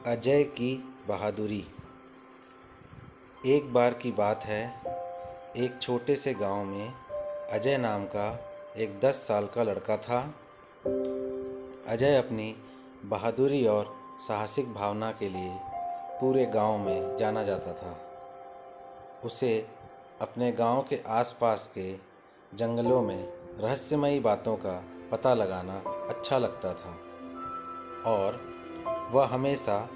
अजय की बहादुरी। एक बार की बात है, एक छोटे से गांव में अजय नाम का एक 10 साल का लड़का था। अजय अपनी बहादुरी और साहसिक भावना के लिए पूरे गांव में जाना जाता था। उसे अपने गांव के आसपास के जंगलों में रहस्यमयी बातों का पता लगाना अच्छा लगता था और वह हमेशा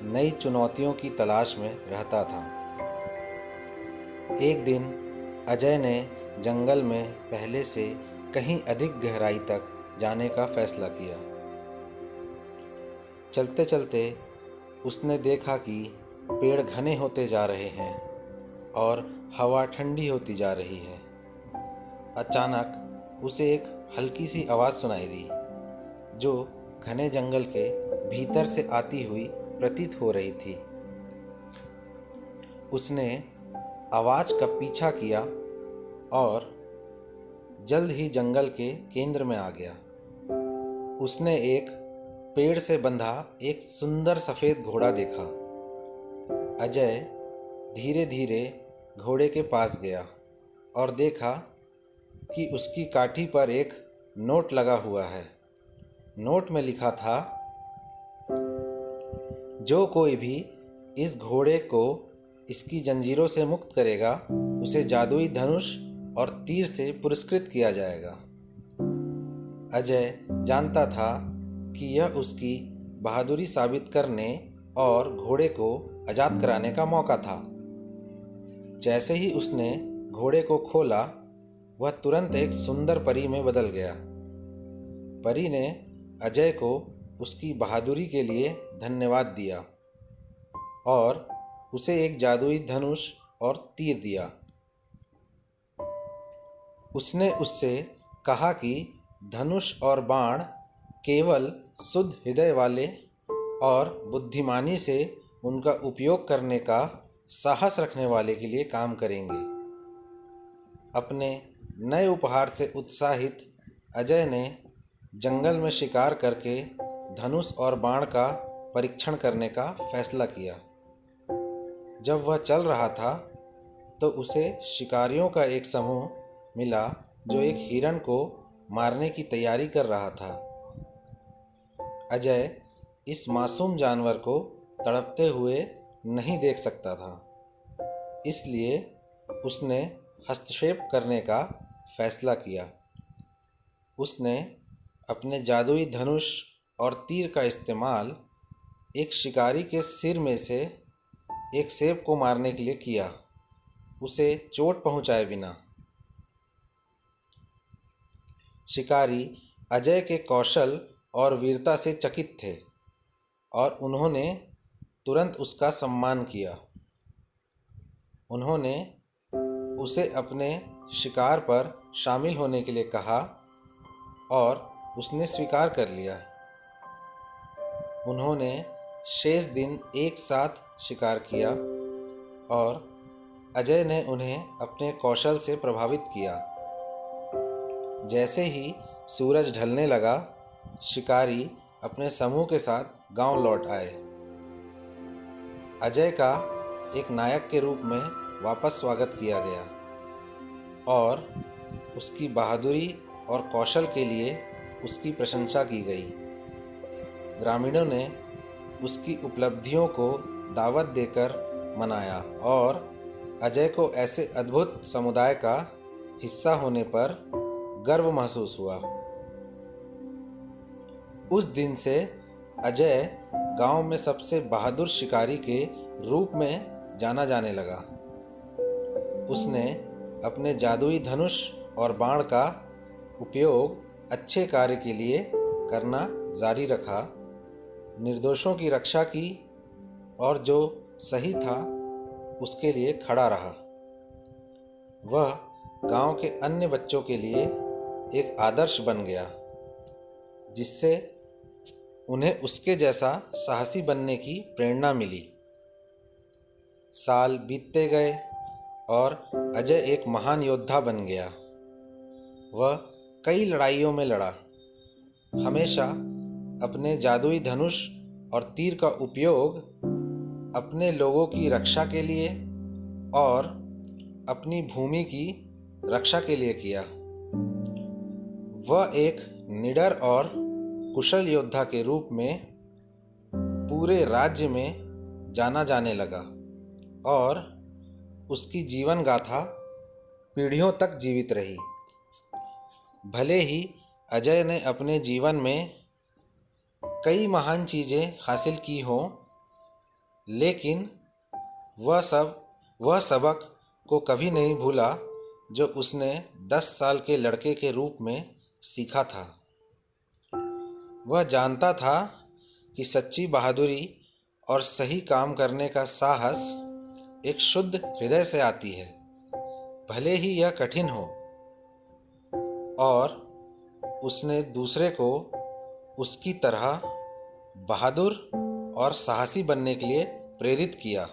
नई चुनौतियों की तलाश में रहता था। एक दिन अजय ने जंगल में पहले से कहीं अधिक गहराई तक जाने का फैसला किया। चलते चलते उसने देखा कि पेड़ घने होते जा रहे हैं और हवा ठंडी होती जा रही है। अचानक उसे एक हल्की सी आवाज़ सुनाई दी, जो घने जंगल के भीतर से आती हुई प्रतीत हो रही थी। उसने आवाज़ का पीछा किया और जल्द ही जंगल के केंद्र में आ गया। उसने एक पेड़ से बंधा एक सुंदर सफ़ेद घोड़ा देखा। अजय धीरे धीरे घोड़े के पास गया और देखा कि उसकी काठी पर एक नोट लगा हुआ है। नोट में लिखा था, जो कोई भी इस घोड़े को इसकी जंजीरों से मुक्त करेगा, उसे जादुई धनुष और तीर से पुरस्कृत किया जाएगा। अजय जानता था कि यह उसकी बहादुरी साबित करने और घोड़े को आज़ाद कराने का मौका था। जैसे ही उसने घोड़े को खोला, वह तुरंत एक सुंदर परी में बदल गया। परी ने अजय को उसकी बहादुरी के लिए धन्यवाद दिया और उसे एक जादुई धनुष और तीर दिया। उसने उससे कहा कि धनुष और बाण केवल शुद्ध हृदय वाले और बुद्धिमानी से उनका उपयोग करने का साहस रखने वाले के लिए काम करेंगे। अपने नए उपहार से उत्साहित अजय ने जंगल में शिकार करके धनुष और बाण का परीक्षण करने का फैसला किया। जब वह चल रहा था तो उसे शिकारियों का एक समूह मिला जो एक हिरण को मारने की तैयारी कर रहा था। अजय इस मासूम जानवर को तड़पते हुए नहीं देख सकता था, इसलिए उसने हस्तक्षेप करने का फैसला किया। उसने अपने जादुई धनुष और तीर का इस्तेमाल एक शिकारी के सिर में से एक सेब को मारने के लिए किया, उसे चोट पहुंचाए बिना। शिकारी अजय के कौशल और वीरता से चकित थे और उन्होंने तुरंत उसका सम्मान किया। उन्होंने उसे अपने शिकार पर शामिल होने के लिए कहा और उसने स्वीकार कर लिया। उन्होंने शेष दिन एक साथ शिकार किया और अजय ने उन्हें अपने कौशल से प्रभावित किया। जैसे ही सूरज ढलने लगा, शिकारी अपने समूह के साथ गांव लौट आए। अजय का एक नायक के रूप में वापस स्वागत किया गया और उसकी बहादुरी और कौशल के लिए उसकी प्रशंसा की गई। ग्रामीणों ने उसकी उपलब्धियों को दावत देकर मनाया और अजय को ऐसे अद्भुत समुदाय का हिस्सा होने पर गर्व महसूस हुआ। उस दिन से अजय गांव में सबसे बहादुर शिकारी के रूप में जाना जाने लगा। उसने अपने जादुई धनुष और बाण का उपयोग अच्छे कार्य के लिए करना जारी रखा, निर्दोषों की रक्षा की और जो सही था उसके लिए खड़ा रहा। वह गांव के अन्य बच्चों के लिए एक आदर्श बन गया, जिससे उन्हें उसके जैसा साहसी बनने की प्रेरणा मिली। साल बीतते गए और अजय एक महान योद्धा बन गया। वह कई लड़ाइयों में लड़ा, हमेशा अपने जादुई धनुष और तीर का उपयोग अपने लोगों की रक्षा के लिए और अपनी भूमि की रक्षा के लिए किया। वह एक निडर और कुशल योद्धा के रूप में पूरे राज्य में जाना जाने लगा और उसकी जीवन गाथा पीढ़ियों तक जीवित रही। भले ही अजय ने अपने जीवन में कई महान चीज़ें हासिल की हों, लेकिन वह सबक को कभी नहीं भूला जो उसने 10 साल के लड़के के रूप में सीखा था। वह जानता था कि सच्ची बहादुरी और सही काम करने का साहस एक शुद्ध हृदय से आती है, भले ही यह कठिन हो। और उसने दूसरे को उसकी तरह बहादुर और साहसी बनने के लिए प्रेरित किया।